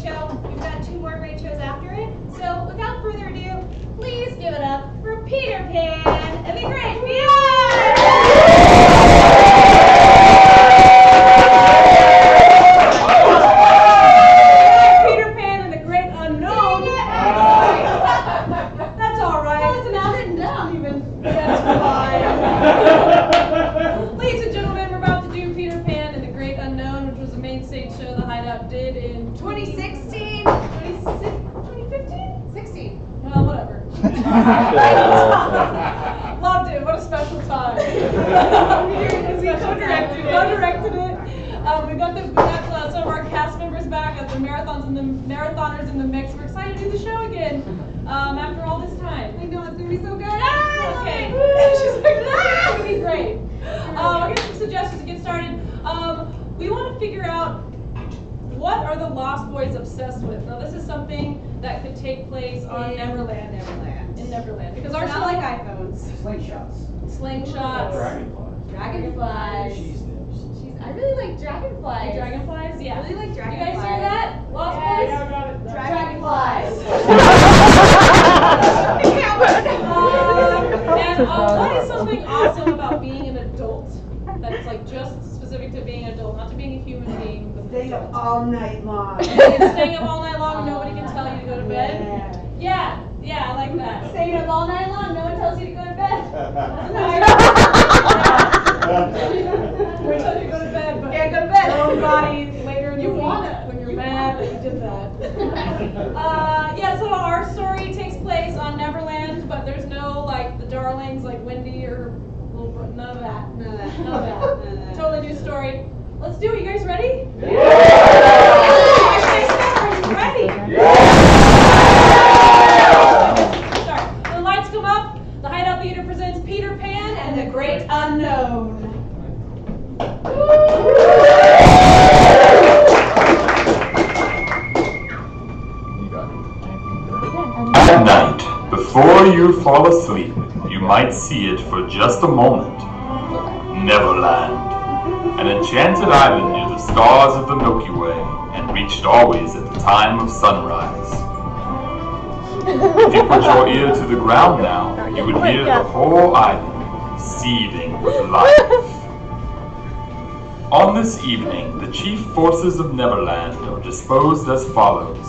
show. We've got 2 more great shows after it. So without further ado, please give it up for Peter Pan and the Great Beyond! Did in 2016? 2015? 16. Well, whatever. Loved it. What a special time. We co-directed it. We got some of our cast members back. Got the marathoners in the mix. We're excited to do the show again after all this time. I know it's gonna be so good. Okay. She's like, it's gonna be great. I'll get some suggestions to get started. We want to figure out, what are the Lost Boys obsessed with? Now, this is something that could take place on Neverland. In Neverland. Because our show, like iPhones. Slingshots. Dragonflies. I really like dragonflies. Dragonflies? Yeah. I really like You dragonflies. guys hear that? Lost Boys? Yeah, I got it. Dragonflies. And what is something awesome about being an adult? That's like just specific to being an adult, not to being a human being. But Stay up all night long. Staying up all night long and nobody can tell you to go to bed? Yeah, I like that. Staying up all night long, no one tells you to go to bed. We tell you to go to bed, but Can't go to bed. your own body later in the You week wanna. when you're mad that you did that. So our story takes place on Neverland, but there's no like the darlings like Wendy or Little Bro, none of that. None of that. Totally new story. Let's do it. You guys ready? Yeah. Are you ready? Start. When the lights come up, the Hideout Theater presents Peter Pan and the Great Unknown. At night, before you fall asleep, you might see it for just a moment. Neverland, an enchanted island near the stars of the Milky Way, and reached always at the time of sunrise. If you put your ear to the ground now, you would hear the whole island seething with life. On this evening, the chief forces of Neverland are disposed as follows.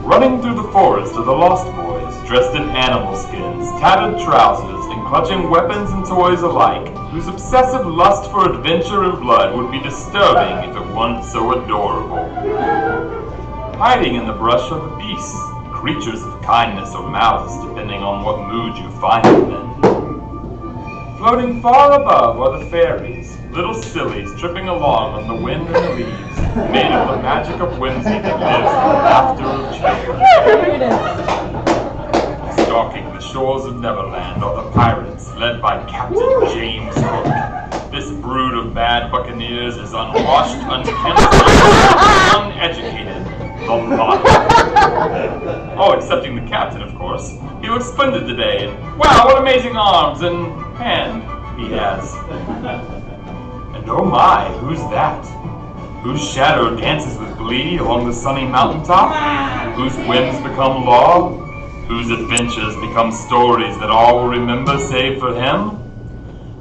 Running through the forest are the Lost Boys, dressed in animal skins, tattered trousers, and clutching weapons and toys alike, whose obsessive lust for adventure and blood would be disturbing if it weren't so adorable. Hiding in the brush are the beasts, creatures of kindness or malice, depending on what mood you find them in. Floating far above are the fairies, little sillies tripping along on the wind and the leaves, made of the magic of whimsy that lives in the laughter of children. Stalking the shores of Neverland are the pirates, led by Captain James Hook. This brood of bad buccaneers is unwashed, unkempt, uneducated. The lot. Oh, excepting the captain, of course. He looks splendid today, and wow, what amazing arms and hand he has. And oh my, who's that? Whose shadow dances with glee along the sunny mountaintop? Whose whims become law? Whose adventures become stories that all will remember save for him?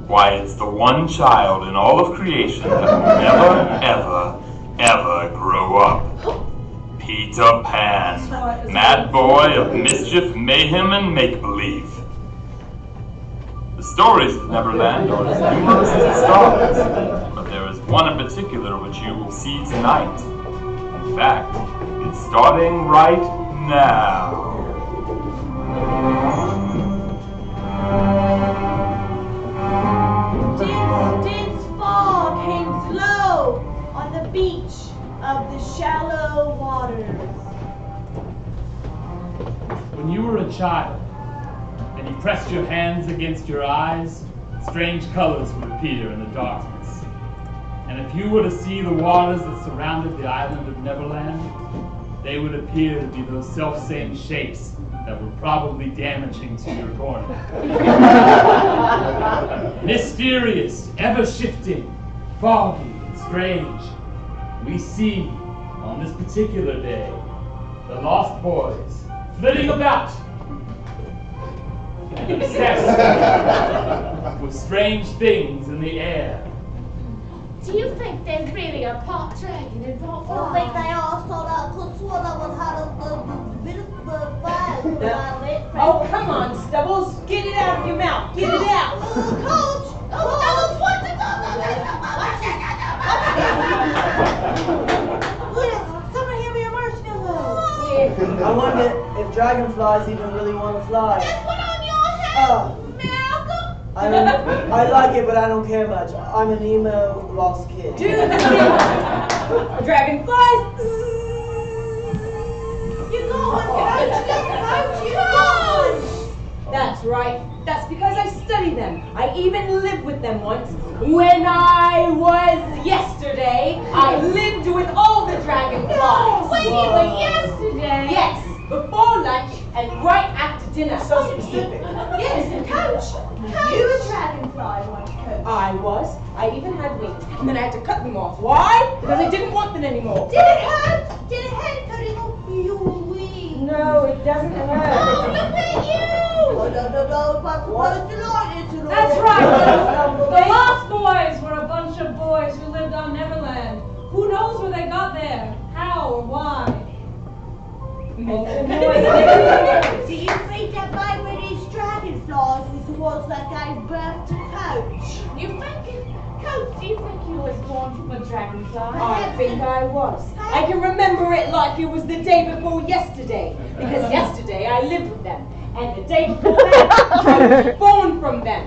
Why, it's the one child in all of creation that will never, ever, ever grow up. Peter Pan, mad boy of mischief, mayhem, and make-believe. The stories of Neverland are as numerous as the stars, but there is one in particular which you will see tonight. In fact, it's starting right now. Dense fog hangs low on the beach of the shallow waters. When you were a child and you pressed your hands against your eyes, strange colors would appear in the darkness. And if you were to see the waters that surrounded the island of Neverland, they would appear to be those self-same shapes that were probably damaging to your corner. Mysterious, ever-shifting, foggy, and strange. We see On this particular day, the Lost Boys, flitting about, and obsessed with strange things in the air. Do you think there's really a part dragon involved? I think they all thought I could sort of had a bit of fire about it. Oh, come on, Stubbles. Get it out of your mouth. Get it out. Coach! Oh, what's it Someone hand me a marshmallow. I wonder if dragonflies even really want to fly. Just put on your head, Malcolm. I like it, but I don't care much. I'm an emo lost kid. Do the dragonflies. You're going, Coach. Coach, you're going. That's right. That's because I study them. I even lived with them once. When I was yesterday, I lived with all the dragonflies. When you were yesterday? Yes, before lunch and right after dinner. So specific. Yes, Coach, you were dragonfly once, Coach. I was. I even had wings, and then I had to cut them off. Why? Because I didn't want them anymore. Did it hurt? Did it hurt cutting off your wings? No, it doesn't hurt. Oh, look at you! No, but what is the Lord into the That's world? right. The Lost Boys were a bunch of boys who lived on Neverland. Who knows where they got there? How or why? Do you think that maybe these dragonflies was the ones that gave birth to Coach? You think, Coach, do you think you was born from a dragonfly? I think I was. I can remember it like it was the day before yesterday. Because yesterday I lived with them. And the day before that, I was born from them.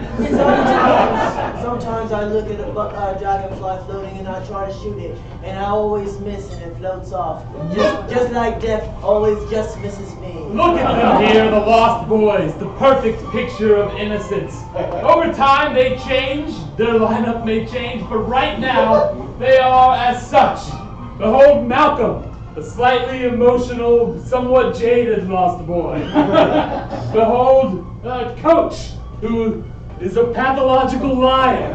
Sometimes I look at a dragonfly floating and I try to shoot it, and I always miss and it floats off. Just like death always just misses me. Look at them here, the Lost Boys, the perfect picture of innocence. Over time they change, their lineup may change, but right now they are as such. Behold Malcolm, a slightly emotional, somewhat jaded Lost Boy. Behold Coach, who is a pathological liar.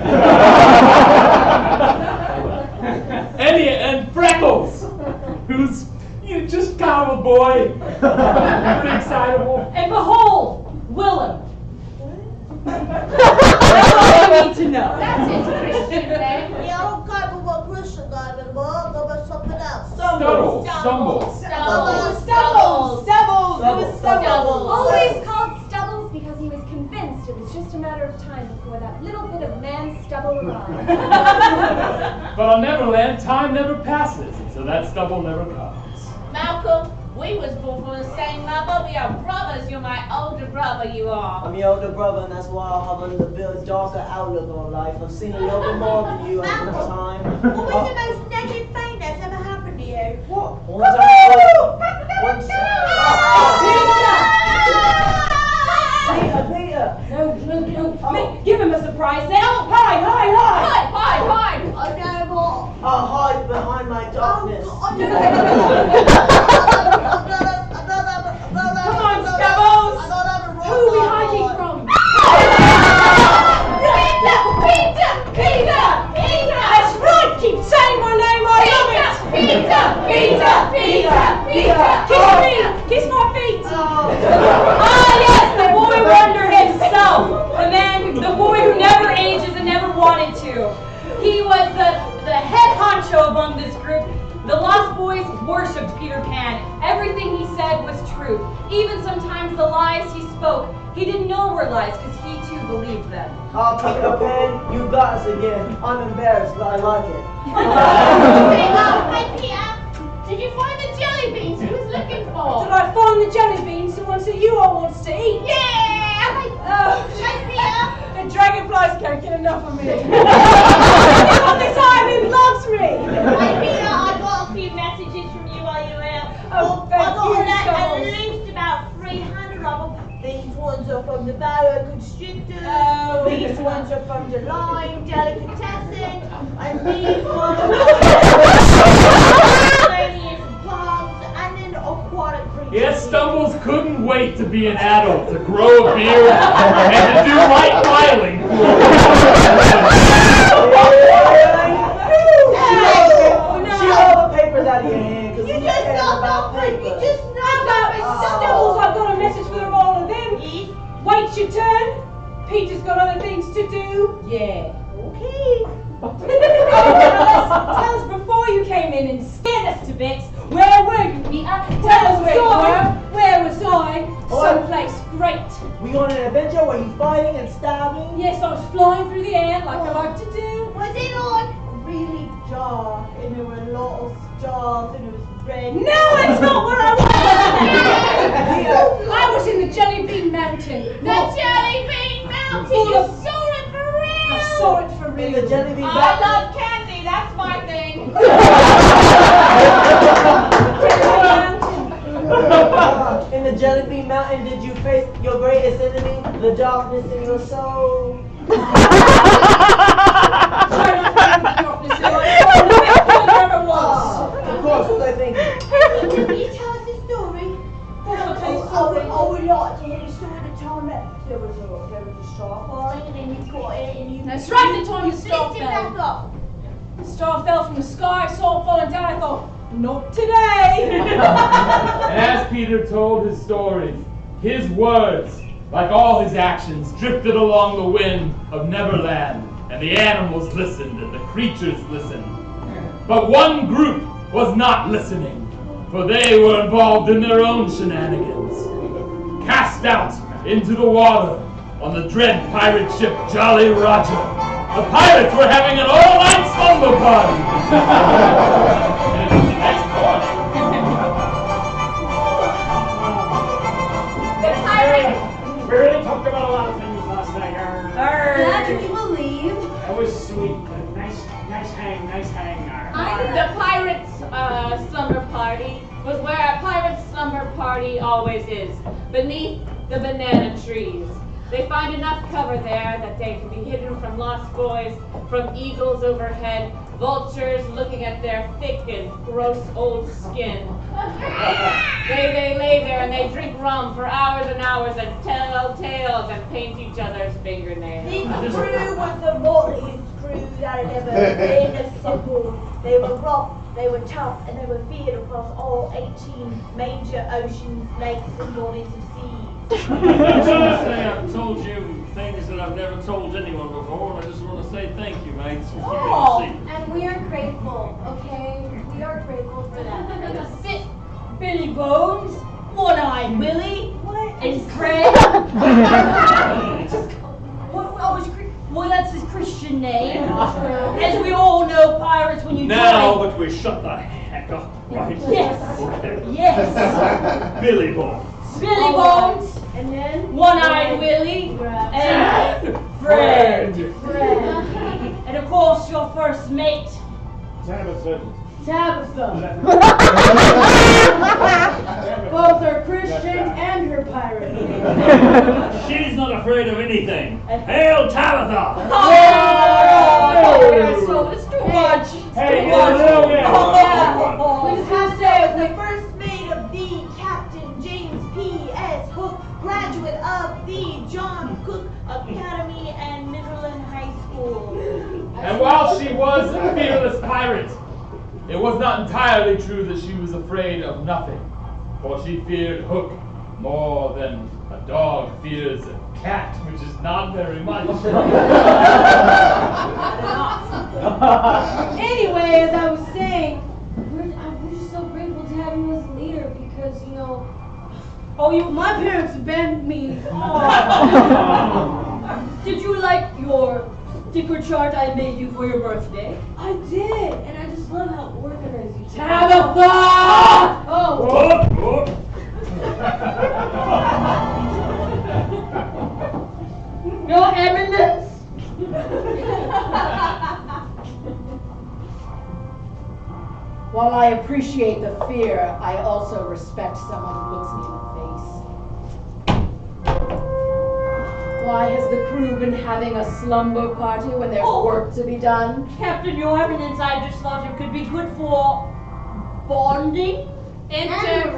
And Freckles, who's just kind of a boy, pretty excitable. And behold, Willem. That's all you need to know. That's his Christian name. Yeah, I don't care what Christian name anymore. Go with something else. Stubbles. Stubbles. Always called Stubbles because he was convinced it was just a matter of time before that little bit of man stubble arrived. But on Neverland, time never passes, and so that stubble never comes. Malcolm, we was born from the same mother. We are brothers. You're my older brother, you are. I'm your older brother, and that's why I have a little bit darker outlook on life. I've seen a little bit more than you over time. What was the most negative thing that's ever happened to you? What? One time. Peter! No. Give him a surprise then. Hide. I know more. I'll hide behind my darkness. Come on, Stubbles. Who are we hiding from? Peter! That's right. Keep saying my name. I love it. Peter! Kiss my feet. Ah, yes, the boy wonder himself. The boy who never ages and never wanted to. He was the head honcho among this group. The Lost Boys worshipped Peter Pan. Everything he said was true. Even sometimes the lies he spoke, he didn't know were lies because he too believed them. Peter Pan, you got us again. I'm embarrassed, but I like it. Hey, Peter, did you find the jelly beans you was looking for? Did I find the jelly beans, the ones that you all wants to eat? Yeah! The dragonflies can't get enough of me. All the time, he loves me. Hey, Peter, I got a few messages from you while you were out. Oh, I thank got you, at Stubbles. least about 300 of them. These ones are from the boa constrictors. Oh. These ones are from the lime delicatessen. And these ones are miscellaneous bugs and then aquatic creatures. Yes, Stumbles couldn't wait to be an adult, to grow a beard, and to do right filing. Shoot all the papers out of your hand, just care not about that paper. You just I've not got that Stubbles, I've got a message for them all of them. Yes. Wait your turn. Peter's got other things to do. Yeah. Okay. Tell us before you came in and scared us to bits. Where were you, Peter? Tell us where you were. Where was I? Someplace great. We on an adventure where you fighting and stabbing? Yes, I was flying through the air like I like to do. Was it like really dark and there were a lot of stars and it was red? No, that's not where I was. I was in the Jelly Bean Mountain. The Jelly Bean Mountain! Full You of- saw it for real! I saw it for In the real. jelly bean I mountain. love candy, that's my thing. In the jelly bean mountain, did you face your greatest enemy, the darkness in your soul? Try not to think the darkness in my soul. The best thing there ever was. Of course, what I think. Can you tell us a story? I'll tell you a I story. would like to hear the story of the time that there was a star falling and then you caught it and you... That's right, the time the star lifted it back fell. up. The star fell from the sky, I saw it falling down, I thought, not today. And as Peter told his stories, his words, like all his actions, drifted along the wind of Neverland, and the animals listened and the creatures listened. But one group was not listening, for they were involved in their own shenanigans. Cast out into the water on the dread pirate ship Jolly Roger, the pirates were having an all-night slumber party. And in the next part, The pirate. We really talked about a lot of things last night. That we believe. That was sweet. Nice hang. The pirates' slumber party was where a pirate's slumber party always is, beneath the banana trees. They find enough cover there that they can be hidden from lost boys, from eagles overhead, vultures looking at their thick and gross old skin. They lay there and they drink rum for hours and hours and tell tales and paint each other's fingernails. This crew was the motleyest crew that had ever been assembled. They were rough, they were tough, and they were feared across all 18 major oceans, lakes, and bodies of sea. I just want to say I've told you things that I've never told anyone before, and I just want to say thank you, mates, for keeping Oh, it secret. and we are grateful, okay? We are grateful for that. Sit. Billy Bones, One-Eyed Willie, and Craig. Well, that's his Christian name. As we all know, pirates, when you Now join. that we shut the heck up, right? Yes. Okay. Yes. Billy Bones. Billy Bones, And then? One-Eyed Willie, and Fred. And of course, your first mate, Tabitha. Tabitha. both are Christian and her pirate. She's not afraid of anything. Hail Tabitha! So it's too much. Hey, Too much. little bit. Oh, We just have to say, the first mate of the Captain James P.S. Hook, graduate of the John Cook Academy and Midland High School. and while she was a fearless pirate, it was not entirely true that she was afraid of nothing, for she feared Hook more than a dog fears a cat, which is not very much. Anyway, as I was saying, we're just so grateful to have you as a leader because, you know, my parents abandoned me. Did you like your sticker chart I made you for your birthday? I did, and I just love how organized you are. Tabitha! Oh. Whoop, whoop. Your Eminence! While I appreciate the fear, I also respect someone who looks me in the face. Why has the crew been having a slumber party when there's work to be done? Captain, Your Eminence, I just thought it could be good for bonding. Enter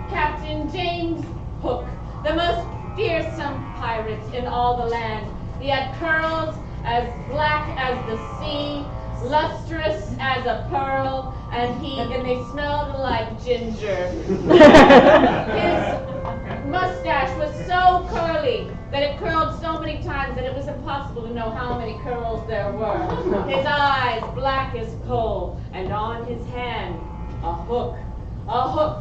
Captain James Hook, the most fearsome pirate in all the land. He had curls as black as the sea, lustrous as a pearl, and they smelled like ginger. His mustache was so curly that it curled so many times that it was impossible to know how many curls there were. His eyes black as coal, and on his hand a hook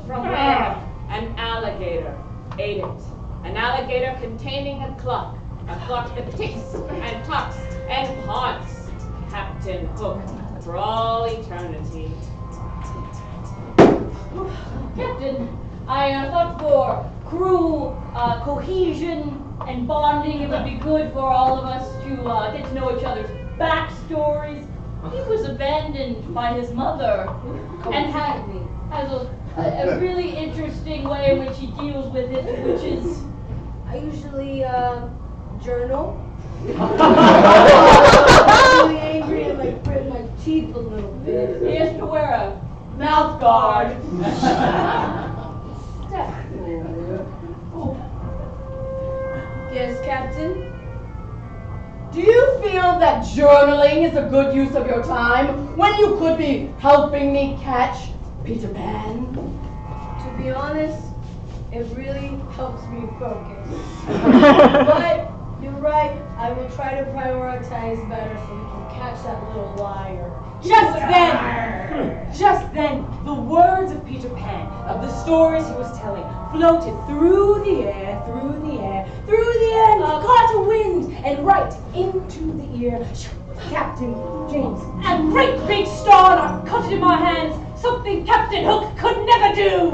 from where an alligator ate it. An alligator containing a clock that ticks and talks and haunts Captain Hook for all eternity. Captain, I thought for crew cohesion and bonding, it would be good for all of us to get to know each other's backstories. He was abandoned by his mother and has a really interesting way in which he deals with it, which is I usually journal. I'm really angry and I grit my teeth a little bit. he has to wear a mouth guard. Yes, Captain? Do you feel that journaling is a good use of your time when you could be helping me catch Peter Pan? To be honest, it really helps me focus. But you're right, I will try to prioritize better so we can catch that little liar. Just then, the words of Peter Pan, of the stories he was telling, floated through the air, and caught a wind, and right into the ear of Captain James. A great big star, and I caught it in my hands, something Captain Hook could never do.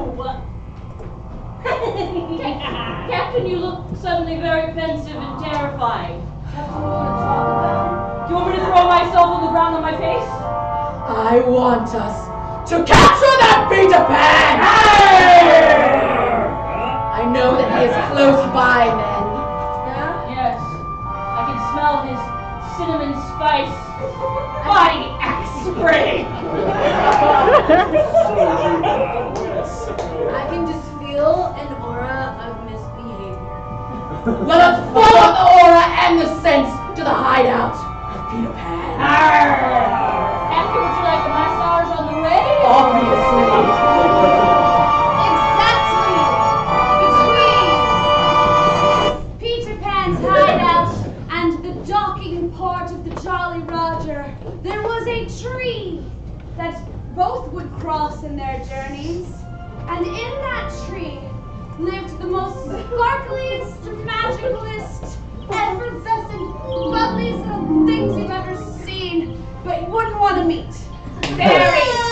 Captain, you look suddenly very pensive and terrified. Captain, you want to talk about it? Do you want me to throw myself on the ground on my face? I want us to capture that Peter Pan! I know that he is close by, men. Yes, I can smell his cinnamon spice body axe spray. I can just feel an aura of misbehavior. Let us follow the aura and the sense to the hideout of Peter Pan. Captain, would you like a massage on the way? Obviously. Exactly! Between Peter Pan's hideout and the docking part of the Jolly Roger, there was a tree that both would cross in their journeys. And in that tree lived the most sparkliest, magicalist, effervescent, bubbliest little things you've ever seen, but you wouldn't want to meet. Fairies!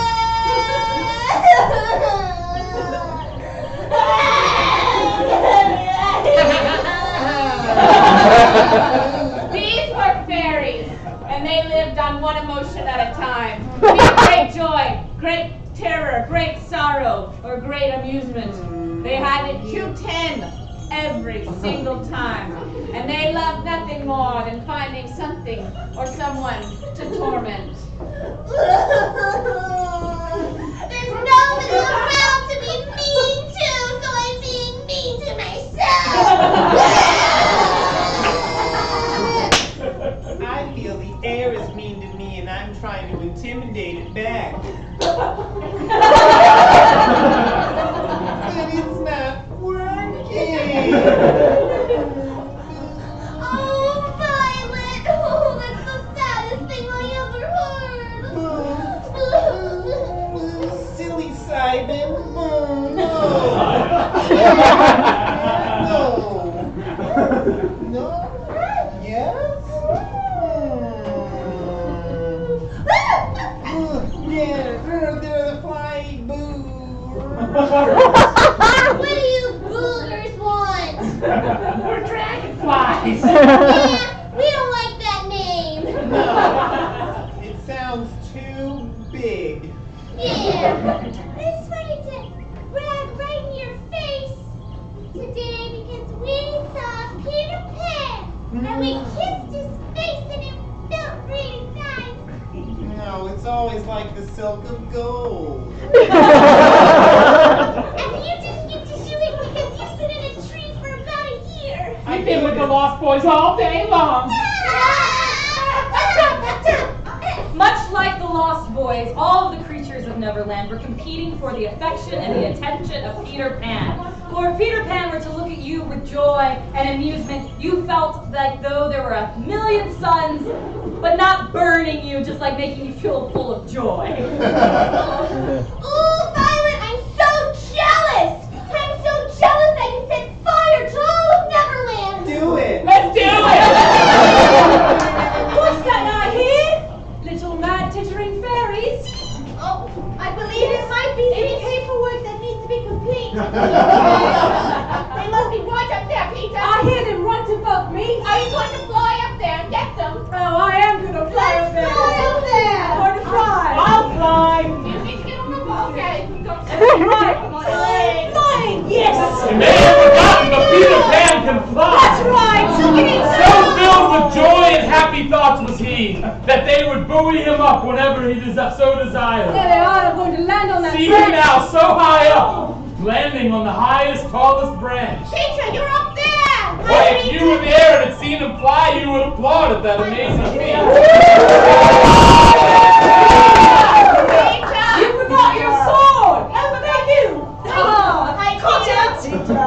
These were fairies, and they lived on one emotion at a time. Be it great joy, great terror, great sorrow, or great amusement. They had a Q10 every single time, and they loved nothing more than finding something or someone to torment. There's nobody around to be mean to, so I'm being mean to myself. I feel the air is mean to me and I'm trying to intimidate it back. And it's not working. Oh, Violet! Oh, that's the saddest thing I ever heard. Silly Simon. Oh, no. No. No? Yes? Yeah, they're the flying boo. What do you boogers want? We're dragonflies. Yeah, we don't like that name. No, it sounds too big. Yeah, it's funny to brag right in your face today because we saw Peter Pan and we kissed his face and it felt really nice. No, it's always like the silk of gold. And you didn't get to do it because you've been in a tree for about a year. I've been with the Lost Boys all day long. Much like the Lost Boys, all of the creatures of of Neverland were competing for the affection and the attention of Peter Pan. For if Peter Pan were to look at you with joy and amusement, you felt like though there were a million suns, but not burning you, just like making you feel full of joy. Ooh, Violet, I'm so jealous! I'm so jealous I can set fire to all of Neverland! Do it. Let's do it! What's that I hear? Little mad tittering fairies. Oh, I believe it might be some paperwork that needs to be complete. They must be right up there, Peter. I hear them right above me. Are you going to fly up there and get them? Oh, I am going to fly up there. Fly up there. I'm going to fly. I'll fly. You need to get on the ball. Okay. Flying, yes. You may have forgotten, but Peter Pan can fly. That's right. So filled with joy and happy thoughts was he, that they would buoy him up whenever he so desired. There they are. I'm going to land on that See him branch. now, so high up, landing on the highest, tallest branch. Peter, you're up there. Why, if you were there and had seen him fly, you would applaud at that amazing feat. You forgot your sword. How about you? Hi, Peter. I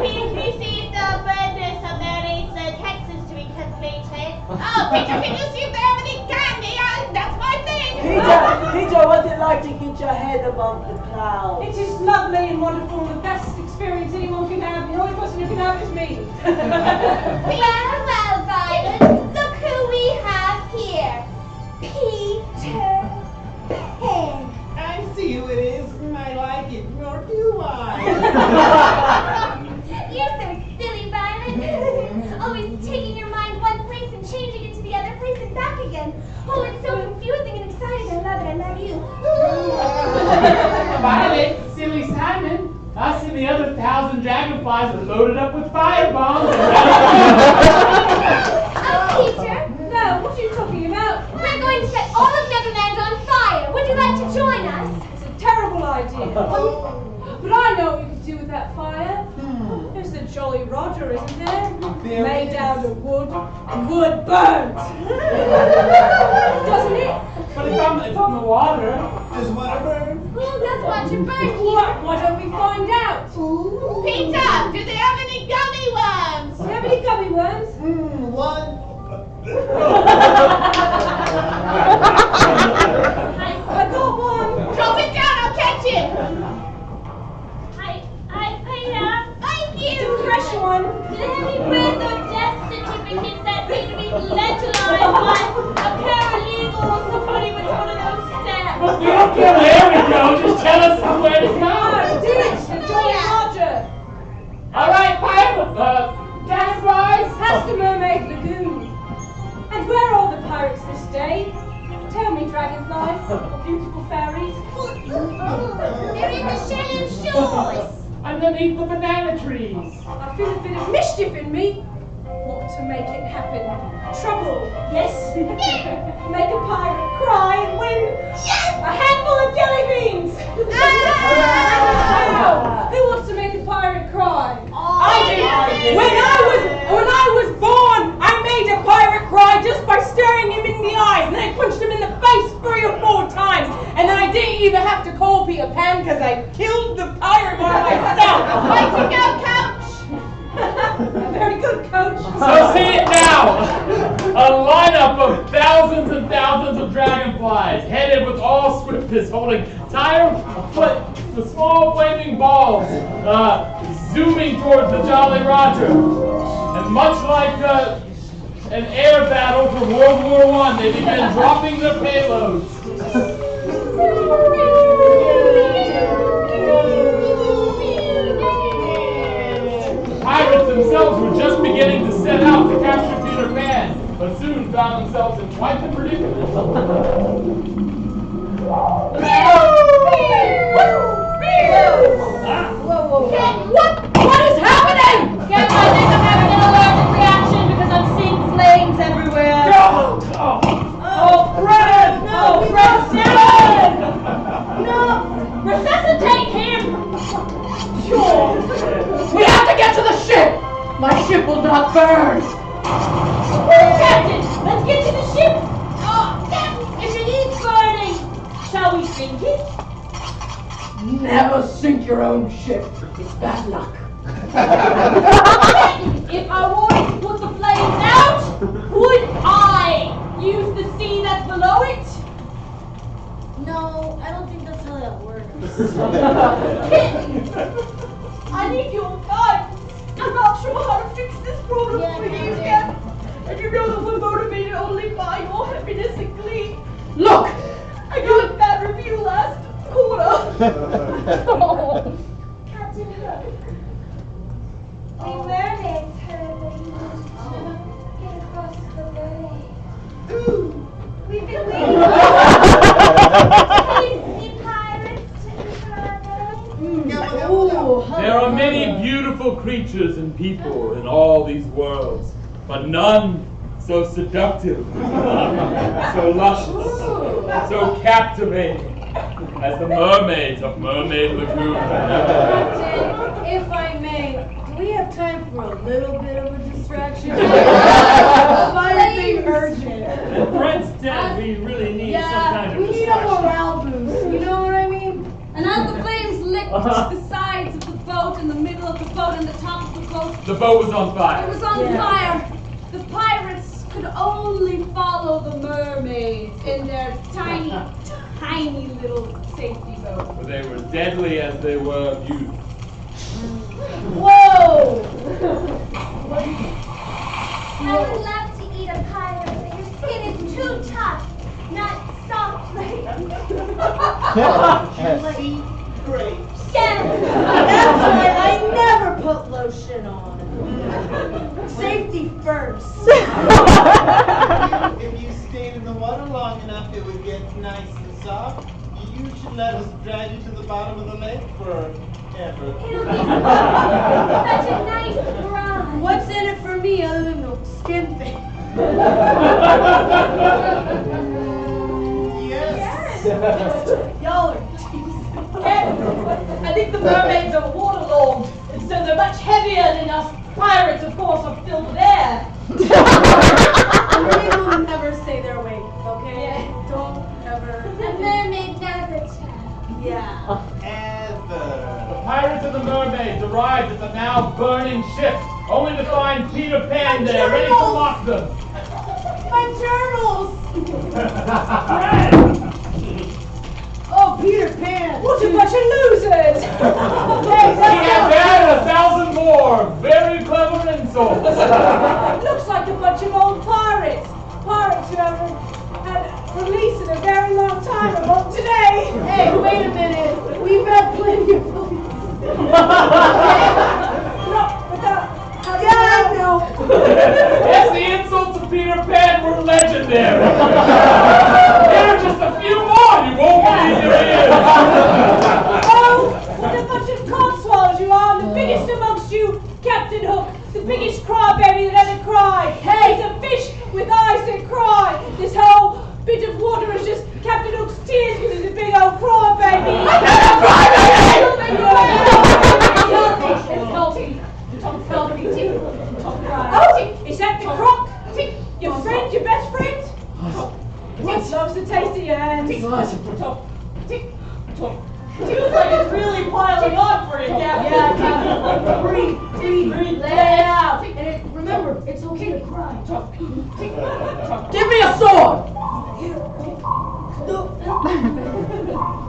received the bonus of there needs taxes to be completed. Oh, Peter, can you see if they have any candy? That's my thing. Peter, what's it like to get your head above the clouds? It is lovely and wonderful, the best experience anyone can have. The only person who can have is me. Well, Violet, look who we have here. Peter Pan. I see who it is. I like it, nor do I. You're so silly, Violet. Always taking your mind one place and changing it to the other place and back again. Oh, it's so confusing and exciting. I love it. I love you. Violet, silly Simon, us and the other 1,000 dragonflies are loaded up with fire bombs. Peter, No, what are you talking about? we're going to set all of Neverland on fire. Would you like to join us? It's a terrible idea. But I know what you can do with that fire. There's the Jolly Roger, isn't there? Made out of wood. Wood burns. Doesn't it? But it's on the water. Does water burn? Who does water burn? Why don't we find out? Peter, do they have any gummy worms? Do you have any gummy worms? One. I got one. Drop it down, I'll catch it. Peter. Thank you. It's a fresh one. Do they have any birth or death certificates that need to be legalized by a paralegal or somebody with one of those stamps? There we go. Just tell us somewhere to go. It's the Jolly Roger. All right, dragonflies. Past the Mermaid Lagoon. And where are the pirates this day? Tell me, dragonflies, beautiful fairies. They're in the Shelling Shores. Underneath the banana trees. I feel a bit of mischief in me. Want to make it happen. Trouble, yes? Make a pirate cry and win a handful of jelly beans. Who wants to make a pirate cry? I do. When I was born, I made a pirate cry just by staring him in the eyes, and I punched him in the face 3 or 4 times, and then I didn't even have to call Peter Pan because I killed the pirate by myself. Way to go, Coach! Very good, Coach. So see it now. A lineup of thousands and thousands of dragonflies, headed with all swiftness, holding the small flaming balls, zooming towards the Jolly Roger. And much like an air battle from World War I, they began dropping their payloads. The pirates themselves were just beginning to set out to capture Peter Pan, but soon found themselves in quite the predicament. What is happening? Yes, I think I'm having an allergic reaction because I'm seeing flames everywhere. Oh, Fred! No, Fred, Fred! No, resuscitate him! Sure. We have to get to the ship. My ship will not burn. Captain, let's get to the ship. Oh, Captain, if it is burning, shall we sink it? Never sink your own ship. It's bad luck. If I wanted to put the flames out, would I use the sea that's below it? No, I don't think that's how that works. I need your guidance. I'm not sure how to fix this problem Yeah, for no, you no. yet. And you know that we're motivated only by your happiness and glee. Look! I got a bad review last quarter. Captain Hook. We mermaids heard that you wanted to get across the bay. We've been waiting for pirates to enter our bay. There are many beautiful creatures and people in all these worlds, but none so seductive, so luscious, so captivating as the mermaids of Mermaid Lagoon. Captain, if I may, do we have time for a little bit of a distraction? Anything urgent. And Brent's dead, we really need some kind of we need a distraction. morale boost. You know what I mean? And as the flames licked the sides of the boat, and the middle of the boat, and the top of the boat, The boat was on it fire. was on fire. The pirates could only follow the mermaids in their tiny, tiny little safety boat. For they were deadly as they were beautiful. Whoa! I would love to eat a pirate, but your skin is too tough, not soft like Grapes. Yes! That's right, I never put lotion on. Safety first. If you stayed in the water long enough, it would get nice and soft. You should let us drag you to the bottom of the lake forever. It'll be such a nice ride. What's in it for me other than the skin thing? Yes. Y'all are I think the mermaids are waterlogged, and so they're much heavier than us pirates, of course, are filled with air. Mermaid will never say their weight, okay? Yeah. Don't ever. The mermaid never tell. Yeah. Ever. The pirates and the mermaids arrived at the now burning ship, only to find Peter Pan there, ready to mock them. My journals! Oh, Peter Pan! What a bunch of losers! He had added 1,000 more very clever insults. Looks like a bunch of old pirates. Pirates who haven't had release in a very long time, about today. Hey, wait a minute! We've had plenty of police. Yeah, I know. Yes, the insults of Peter Pan were legendary. There are just a few more you won't believe your ears. Oh, what a bunch of codswallows you are, the biggest amongst you, Captain Hook, the biggest crybaby that ever cried. Hey, he's a fish with eyes that cry. This whole bit of water is just Captain Hook's tears because he's a big old crybaby. Oh, is that the croc? Your friend, your best friend? What loves the taste of your hands? Feels like it's really piling on for you, Captain. Yeah, Captain. Breathe. Let it out. And remember, it's okay to cry. Give me a sword!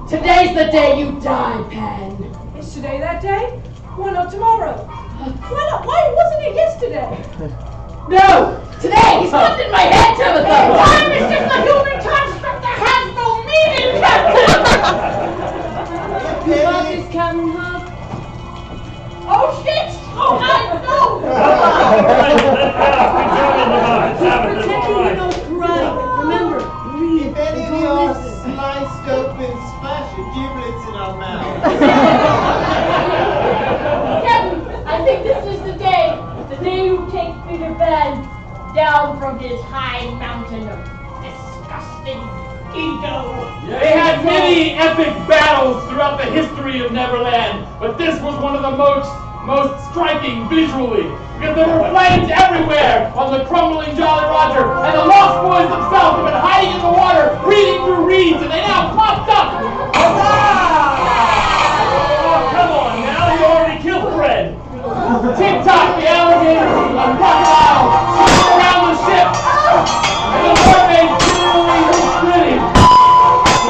Today's the day you die, Pan. Is today that day? Why not tomorrow? Why not? Why wasn't it yesterday? No! Today! He's left in my head, Tabitha! Time is just a human construct that has no meaning, Captain! You got this, Captain Hook? Oh shit! Oh, I know! Protecting you don't cry. Remember, breathe. If any of Don't y'all listen. sliced open, splash of giblets in our mouths. Captain, I think this is the day you take Peter Pan down from his high mountain of disgusting ego. They had many epic battles throughout the history of Neverland, but this was one of the most striking visually, because there were flames everywhere on the crumbling Jolly Roger, and the Lost Boys themselves have been hiding in the water, breathing through reeds, and they now popped up! Huzzah! alligators and crocodiles swim around the ship, and the mermaid generally is pretty.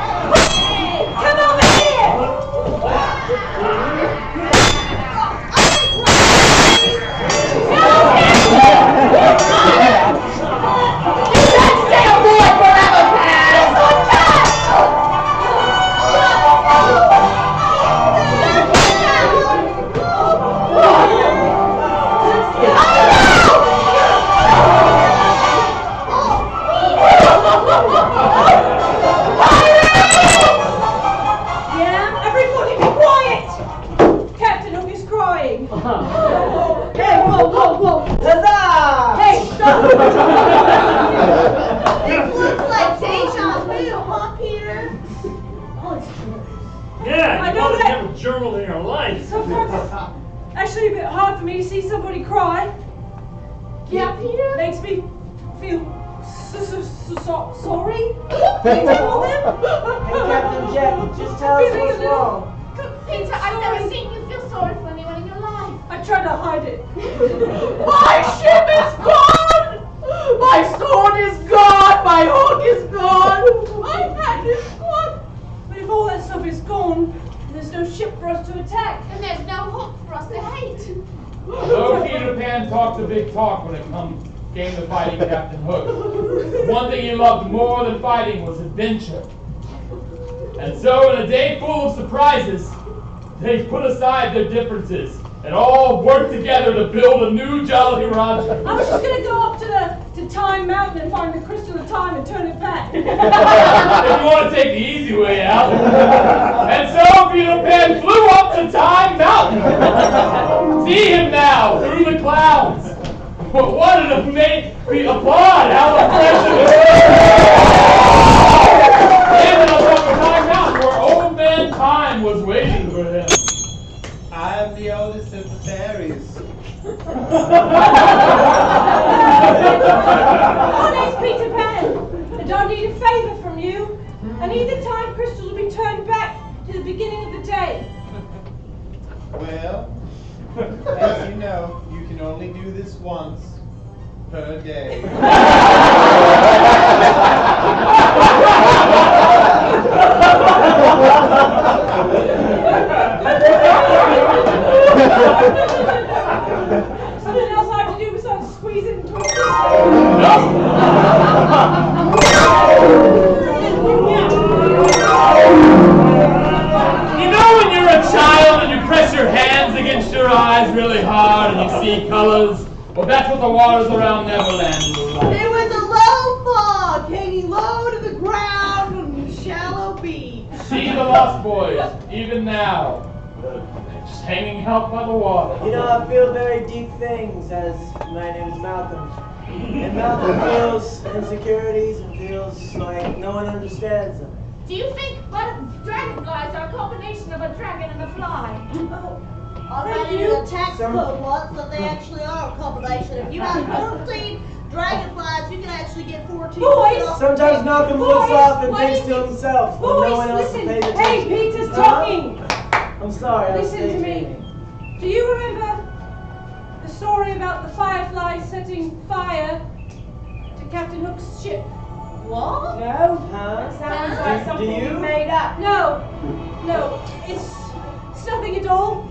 Come over here! Yeah, everybody be quiet! Captain Hook is crying. Hey, whoa, whoa, whoa! Huzzah! Hey, stop! This looks like deja vu, huh, Peter? Yeah, I you know want to that. have a journal in your life. Sometimes it's actually a bit hard for me to see somebody cry. Yeah, Peter? Makes me feel sorry. Can you tell them? Hey, Captain Jack, just tell us Feeling a what's little- wrong. Peter, I've never seen you feel sorry for anyone in your life. I try to hide it. My ship is gone! My sword is gone! My hook is gone! My hat is gone! But if all that stuff is gone, there's no ship for us to attack. And there's no hook for us to hate. Although Peter Pan talked a big talk when it came to fighting Captain Hook, one thing he loved more than fighting was adventure. And so, in a day full of surprises, they put aside their differences and all worked together to build a new Jolly Roger. I was just gonna go up to Time Mountain and find the crystal of time and turn it back. If you want to take the easy way out. And so Peter Pan flew up to Time Mountain. See him now through the clouds. What an amazing applaud! How impressive! He ended up on Time Mountain where old man Time was waiting for him. I am the oldest of the fairies. My name's Peter Pan, and I need a favor from you. I need the time crystal to be turned back to the beginning of the day. Well, as you know, you can only do this once per day. Something else I have to do besides squeeze it and twist it? You know when you're a child and you press your hands against your eyes really hard and you see colors? Well, that's what the waters around Neverland were like. There was a low fog hanging low to the ground on the shallow beach. See the Lost Boys, even now. They're just hanging out by the water. You know, I feel very deep things as my name is Malcolm. And Malcolm feels insecurities and feels like no one understands him. Do you think dragonflies are a combination of a dragon and a fly? I read it in a textbook once that they actually are a combination. If you have 14 dragonflies, you can actually get 14. Boys! Sometimes Malcolm looks off and thinks to himself when Boys, no one else listen. pays Hey, attention. Peter's talking. I'm sorry, I was Listen to me. daydreaming. Do you remember the story about the fireflies setting fire to Captain Hook's ship? What? No, Huh? sounds like Do something you? you made up. No, it's nothing at all.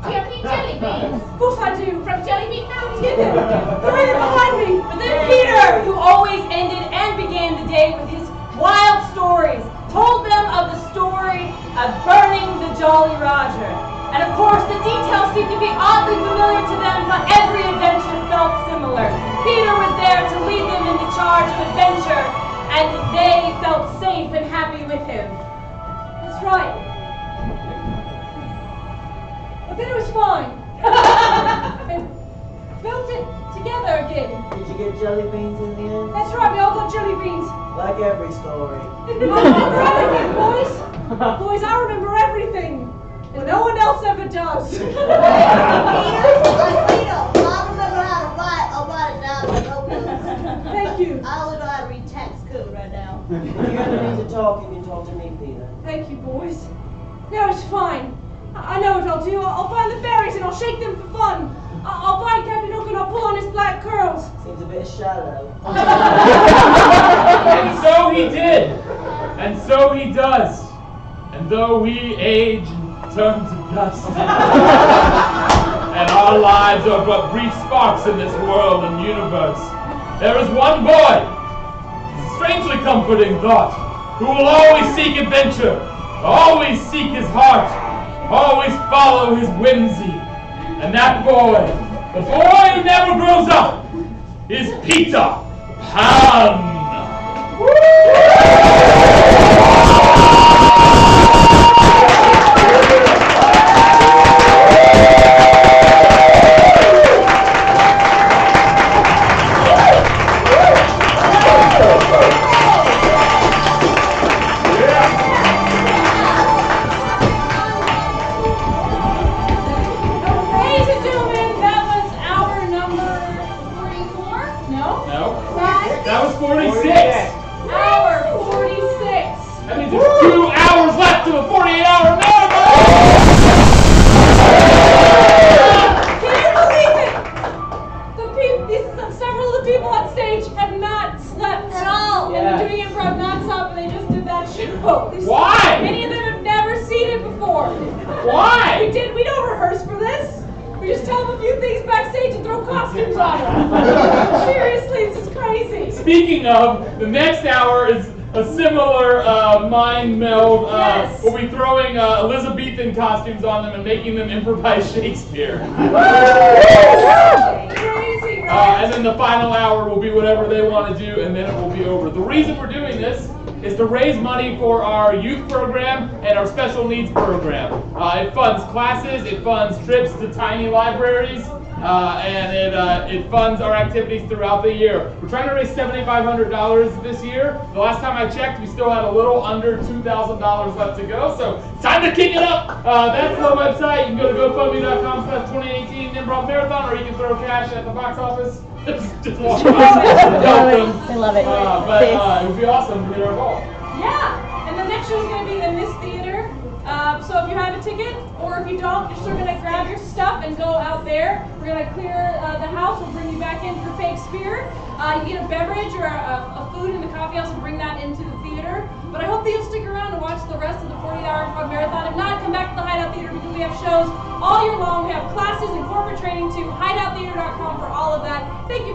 Do you have any jelly beans? Of course I do. From Jelly Bean Mountain? They're right behind me. But then Peter, who always ended and began the day with his wild stories, told them of the story of burning the Jolly Roger. And of course, the details seemed to be oddly familiar to them, but every adventure felt similar. Peter was there to lead them in the charge of adventure, and they felt safe and happy with him. That's right. But then it was fine. And built it together again. Did you get jelly beans in the end? That's right, we all got jelly beans. Like every story. I remember everything, boys. Boys, I remember everything. And no one else ever does. Peter, I remember how to write. I'll write it talk to me, Peter. Thank you, boys. No, it's fine. I know what I'll do. I'll find the fairies and I'll shake them for fun. I'll find Captain Hook and I'll pull on his black curls. Seems a bit shallow. And so he did. And so he does. And though we age and turn to dust, and our lives are but brief sparks in this world and universe, there is one boy, strangely comforting thought, who will always seek adventure, always seek his heart, always follow his whimsy. And that boy, the boy who never grows up, is Peter Pan. Ladies and gentlemen, that was hour number 44? No? No? That was 46. Hour 46. That means there's 2 hours left to a 48-hour marathon. Can you believe it? Several of the people on stage had not slept at all. And they're doing improv nonstop, and they just did that show. Why? Many of them have never seen it before. Why? We don't rehearse for this. We just tell them a few things backstage and throw costumes on them. Seriously, this is crazy. Speaking of, the next hour is a similar mind meld. Yes. We'll be throwing Elizabethan costumes on them and making them improvise Shakespeare. Crazy, right? And then the final hour will be whatever they want to do, and then it will be over. The reason we're doing this is to raise money for our youth program and our special needs program. It funds classes, it funds trips to tiny libraries, and it funds our activities throughout the year. We're trying to raise $7,500 this year. The last time I checked, we still had a little under $2,000 left to go, so it's time to kick it up. That's the website. You can go to GoFundMe.com/2018 Improv Marathon, or you can throw cash at the box office. Just walk by. I love it. But it would be awesome to hit our goal. Yeah, and the next show is going to be in this theater. So if you have a ticket, or if you don't, you're still going to grab your stuff and go out there. We're going to clear the house. We'll bring you back in for Fake Spirit. You get a beverage or a food in the coffee house and bring that into the theater. But I hope that you'll stick around and watch the rest of the 40-hour improv marathon. If not, come back to the Hideout Theater because we have shows all year long. We have classes and corporate training too. HideoutTheater.com for all of that. Thank you.